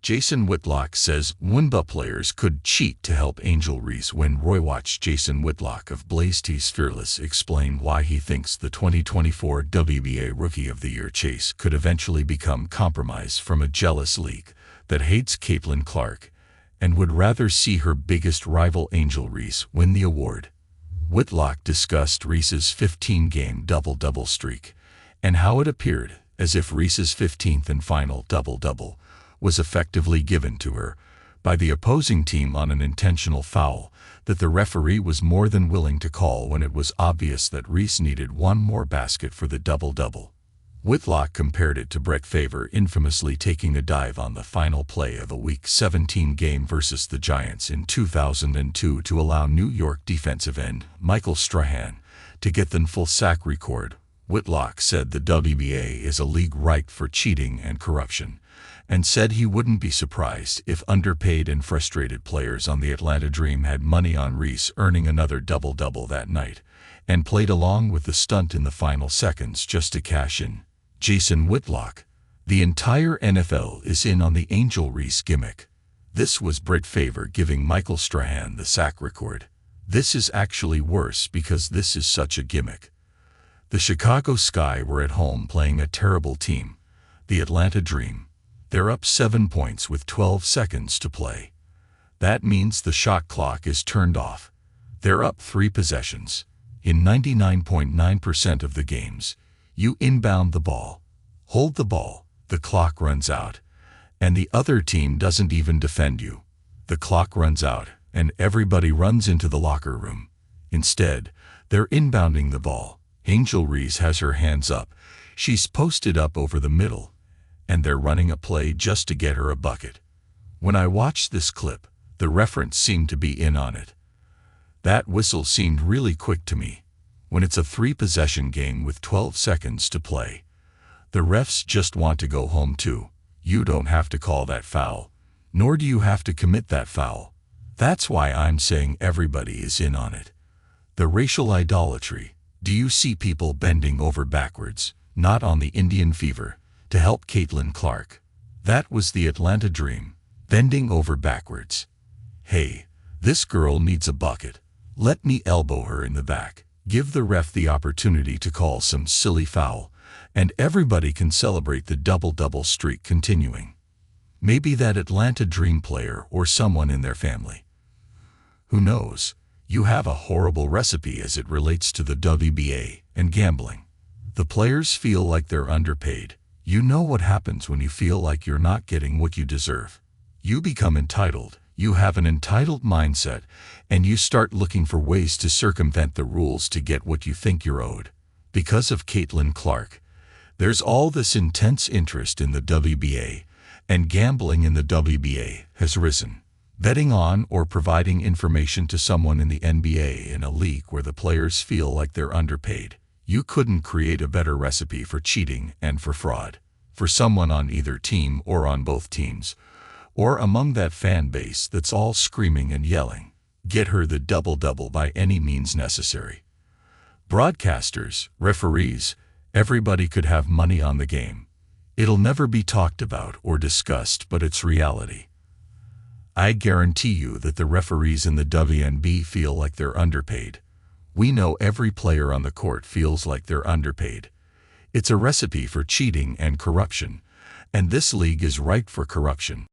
Jason Whitlock says WNBA players could cheat to help Angel Reese win. Roy watched Jason Whitlock of Blaze's Fearless explain why he thinks the 2024 WNBA Rookie of the Year chase could eventually become compromised from a jealous league that hates Caitlin Clark and would rather see her biggest rival Angel Reese win the award. Whitlock discussed Reese's 15-game double-double streak and how it appeared as if Reese's 15th and final double-double was effectively given to her by the opposing team on an intentional foul that the referee was more than willing to call when it was obvious that Reese needed one more basket for the double-double. Whitlock compared it to Brett Favre infamously taking a dive on the final play of a Week 17 game versus the Giants in 2002 to allow New York defensive end Michael Strahan to get the full sack record. Whitlock said the WNBA is a league ripe for cheating and corruption, and said he wouldn't be surprised if underpaid and frustrated players on the Atlanta Dream had money on Reese earning another double-double that night, and played along with the stunt in the final seconds just to cash in. Jason Whitlock: the entire NFL is in on the Angel Reese gimmick. This was Brett Favre giving Michael Strahan the sack record. This is actually worse because this is such a gimmick. The Chicago Sky were at home playing a terrible team, the Atlanta Dream. They're up 7 points with 12 seconds to play. That means the shot clock is turned off. They're up 3 possessions. In 99.9% of the games, you inbound the ball, hold the ball, the clock runs out, and the other team doesn't even defend you. The clock runs out, and everybody runs into the locker room. Instead, they're inbounding the ball. Angel Reese has her hands up. She's posted up over the middle, and they're running a play just to get her a bucket. When I watched this clip, the reference seemed to be in on it. That whistle seemed really quick to me. When it's a 3-possession game with 12 seconds to play, the refs just want to go home too. You don't have to call that foul, nor do you have to commit that foul. That's why I'm saying everybody is in on it. The racial idolatry. Do you see people bending over backwards, not on the Indian Fever, to help Caitlin Clark? That was the Atlanta Dream, bending over backwards. Hey, this girl needs a bucket. Let me elbow her in the back. Give the ref the opportunity to call some silly foul, and everybody can celebrate the double-double streak continuing. Maybe that Atlanta Dream player or someone in their family. Who knows? You have a horrible recipe as it relates to the WNBA and gambling. The players feel like they're underpaid. You know what happens when you feel like you're not getting what you deserve. You become entitled. You have an entitled mindset, and you start looking for ways to circumvent the rules to get what you think you're owed. Because of Caitlin Clark, there's all this intense interest in the WNBA, and gambling in the WNBA has risen. Betting on or providing information to someone in the NBA in a league where the players feel like they're underpaid. You couldn't create a better recipe for cheating and for fraud. For someone on either team or on both teams, or among that fan base that's all screaming and yelling, get her the double-double by any means necessary. Broadcasters, referees, everybody could have money on the game. It'll never be talked about or discussed, but it's reality. I guarantee you that the referees in the WNBA feel like they're underpaid. We know every player on the court feels like they're underpaid. It's a recipe for cheating and corruption, and this league is ripe for corruption.